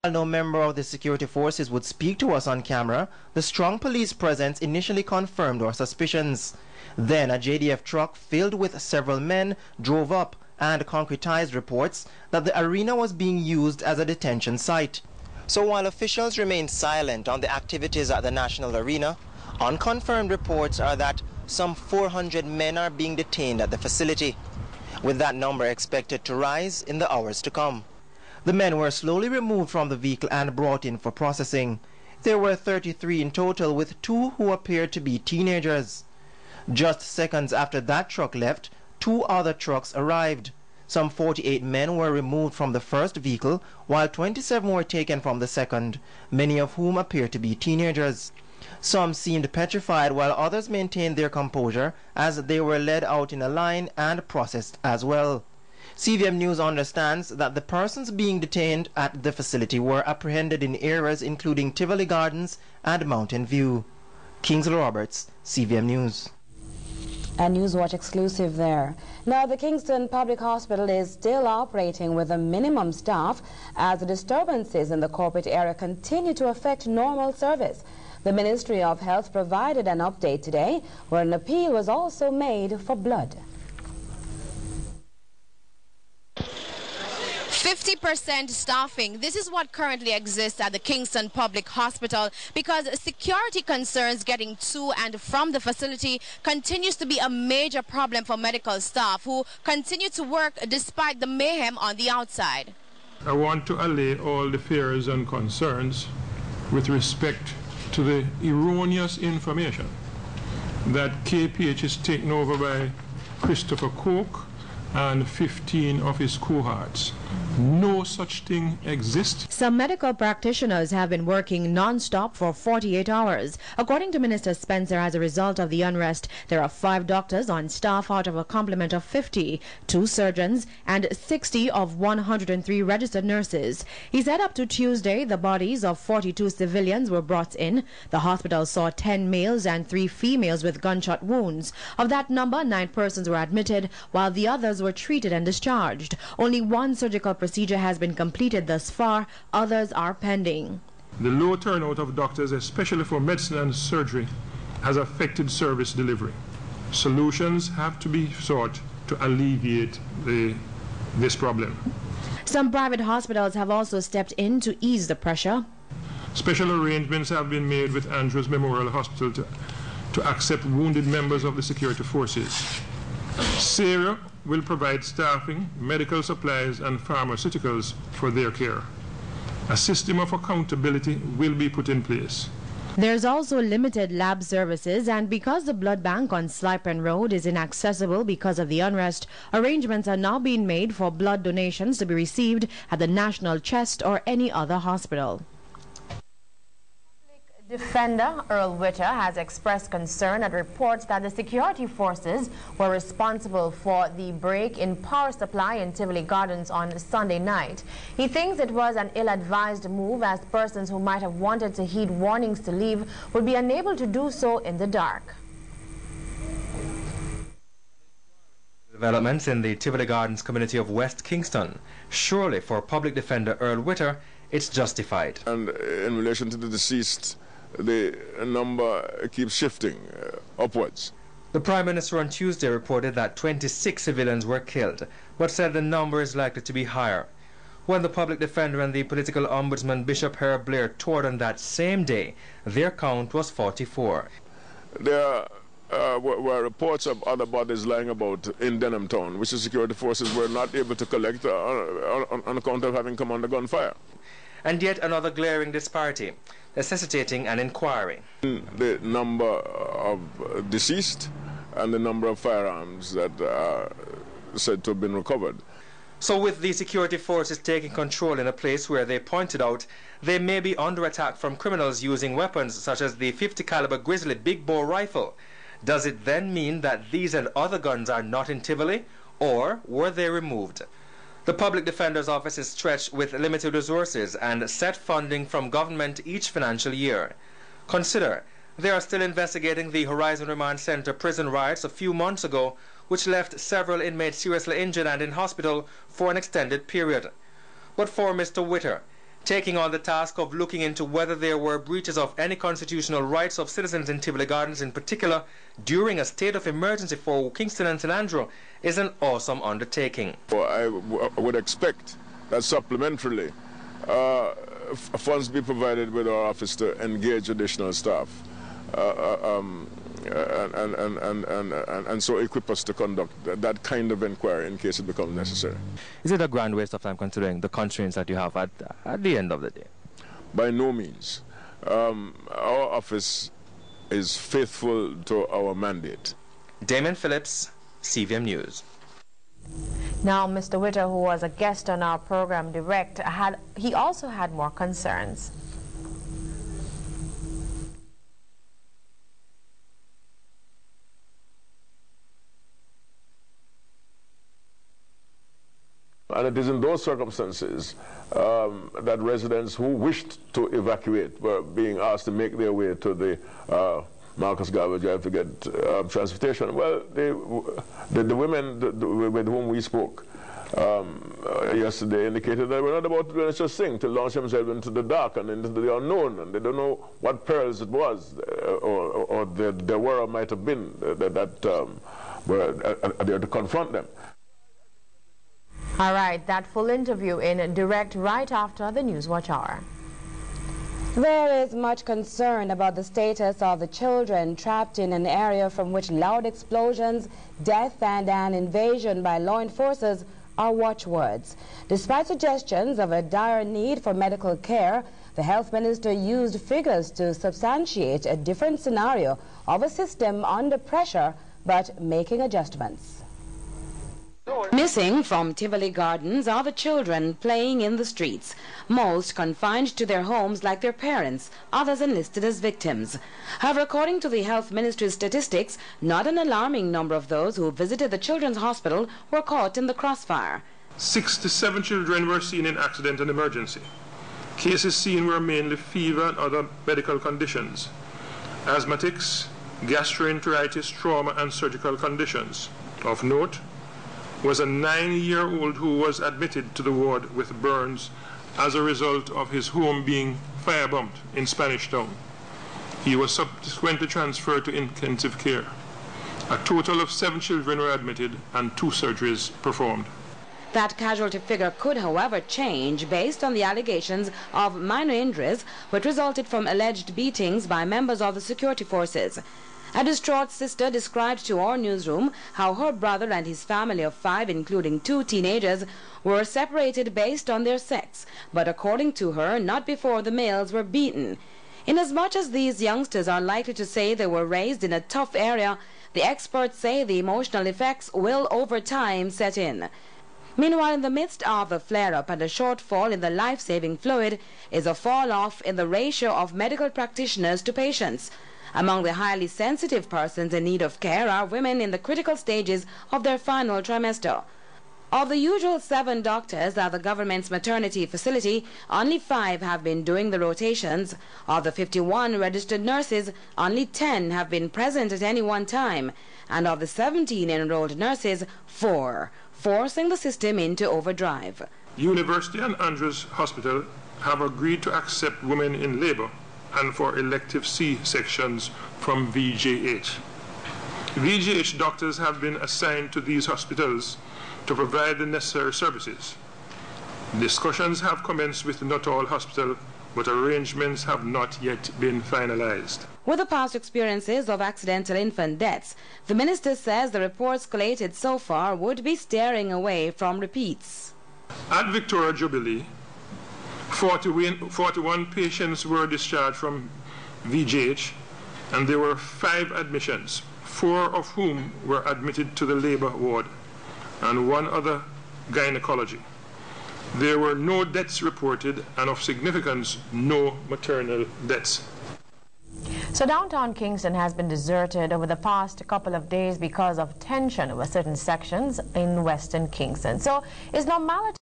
While no member of the security forces would speak to us on camera, the strong police presence initially confirmed our suspicions. Then a JDF truck filled with several men drove up and concretized reports that the arena was being used as a detention site. So while officials remain silent on the activities at the National Arena, unconfirmed reports are that some 400 men are being detained at the facility, with that number expected to rise in the hours to come. The men were slowly removed from the vehicle and brought in for processing. There were 33 in total, with 2 who appeared to be teenagers. Just seconds after that truck left, 2 other trucks arrived. Some 48 men were removed from the first vehicle, while 27 were taken from the second, many of whom appeared to be teenagers. Some seemed petrified, while others maintained their composure as they were led out in a line and processed as well. CVM News understands that the persons being detained at the facility were apprehended in areas including Tivoli Gardens and Mountain View. Kingsley Roberts, CVM News. A Newswatch exclusive there. Now, the Kingston Public Hospital is still operating with a minimum staff as the disturbances in the corporate area continue to affect normal service. The Ministry of Health provided an update today where an appeal was also made for blood. 50% staffing. This is what currently exists at the Kingston Public Hospital because security concerns getting to and from the facility continues to be a major problem for medical staff who continue to work despite the mayhem on the outside. I want to allay all the fears and concerns with respect to the erroneous information that KPH is taken over by Christopher Coke and 15 of his cohorts. No such thing exists. Some medical practitioners have been working non-stop for 48 hours. According to Minister Spencer, as a result of the unrest, there are 5 doctors on staff out of a complement of 50, 2 surgeons, and 60 of 103 registered nurses. He said up to Tuesday, the bodies of 42 civilians were brought in. The hospital saw 10 males and 3 females with gunshot wounds. Of that number, 9 persons were admitted, while the others were treated and discharged. Only 1 surgical procedure has been completed thus far. Others are pending. The low turnout of doctors, especially for medicine and surgery, has affected service delivery. Solutions have to be sought to alleviate this problem. Some private hospitals have also stepped in to ease the pressure. Special arrangements have been made with Andrews Memorial Hospital to accept wounded members of the security forces. Syria will provide staffing, medical supplies and pharmaceuticals for their care. A system of accountability will be put in place. There's also limited lab services, and because the blood bank on Slipen Road is inaccessible because of the unrest, arrangements are now being made for blood donations to be received at the National Chest or any other hospital. Defender Earl Witter has expressed concern at reports that the security forces were responsible for the break in power supply in Tivoli Gardens on Sunday night. He thinks it was an ill-advised move as persons who might have wanted to heed warnings to leave would be unable to do so in the dark. Developments in the Tivoli Gardens community of West Kingston. Surely for Public Defender Earl Witter, it's justified. And in relation to the deceased, the number keeps shifting upwards. The Prime Minister on Tuesday reported that 26 civilians were killed, but said the number is likely to be higher. When the Public Defender and the Political Ombudsman Bishop Herb Blair toured on that same day, their count was 44. There were reports of other bodies lying about in Denham Town, which the security forces were not able to collect on account of having come under gunfire. And yet another glaring disparity, necessitating an inquiry. The number of deceased and the number of firearms that are said to have been recovered. So with the security forces taking control in a place where they pointed out they may be under attack from criminals using weapons such as the 50 caliber Grizzly big bore rifle, does it then mean that these and other guns are not in Tivoli, or were they removed? The Public Defender's Office is stretched with limited resources and set funding from government each financial year. Consider, they are still investigating the Horizon Remand Center prison riots a few months ago, which left several inmates seriously injured and in hospital for an extended period. But for Mr. Witter, taking on the task of looking into whether there were breaches of any constitutional rights of citizens in Tivoli Gardens in particular during a state of emergency for Kingston and St. Andrew is an awesome undertaking. Well, I would expect that supplementarily funds be provided with our office to engage additional staff and so equip us to conduct that kind of inquiry in case it becomes necessary. Is it a grand waste of time considering the constraints that you have at the end of the day? By no means. Our office is faithful to our mandate. Damon Phillips, CVM News. Now, Mr. Witter, who was a guest on our program Direct, he also had more concerns. And it is in those circumstances that residents who wished to evacuate were being asked to make their way to the Marcus Garvey Drive to get transportation. Well, the women with whom we spoke yesterday indicated that we're not about to do any such thing, to launch themselves into the dark and into the unknown, and they don't know what perils it was or there were or might have been that were there to confront them. All right, that full interview in Direct right after the Newswatch Hour. There is much concern about the status of the children trapped in an area from which loud explosions, death, and an invasion by law enforcers are watchwords. Despite suggestions of a dire need for medical care, the health minister used figures to substantiate a different scenario of a system under pressure but making adjustments. Missing from Tivoli Gardens are the children playing in the streets, most confined to their homes like their parents, others enlisted as victims. However, according to the Health Ministry's statistics, not an alarming number of those who visited the Children's Hospital were caught in the crossfire. 67 children were seen in accident and emergency. Cases seen were mainly fever and other medical conditions, asthmatics, gastroenteritis, trauma, and surgical conditions. Of note was a 9-year-old who was admitted to the ward with burns as a result of his home being firebombed in Spanish Town. He was subsequently transferred to intensive care. A total of 7 children were admitted and 2 surgeries performed. That casualty figure could, however, change based on the allegations of minor injuries which resulted from alleged beatings by members of the security forces. A distraught sister described to our newsroom how her brother and his family of 5, including 2 teenagers, were separated based on their sex, but according to her, not before the males were beaten. Inasmuch as these youngsters are likely to say they were raised in a tough area, the experts say the emotional effects will over time set in. Meanwhile, in the midst of the flare-up and a shortfall in the life-saving fluid is a fall-off in the ratio of medical practitioners to patients. Among the highly sensitive persons in need of care are women in the critical stages of their final trimester. Of the usual 7 doctors at the government's maternity facility, only 5 have been doing the rotations. Of the 51 registered nurses, only 10 have been present at any one time. And of the 17 enrolled nurses, 4, forcing the system into overdrive. University and Andrews Hospital have agreed to accept women in labor and for elective C-sections from VJH. VJH doctors have been assigned to these hospitals to provide the necessary services. Discussions have commenced with not all hospitals, but arrangements have not yet been finalized. With the past experiences of accidental infant deaths, the minister says the reports collated so far would be steering away from repeats. At Victoria Jubilee, 41 patients were discharged from VJH, and there were 5 admissions, 4 of whom were admitted to the labor ward, and 1 other gynecology. There were no deaths reported, and of significance, no maternal deaths. So downtown Kingston has been deserted over the past couple of days because of tension over certain sections in Western Kingston. So is normality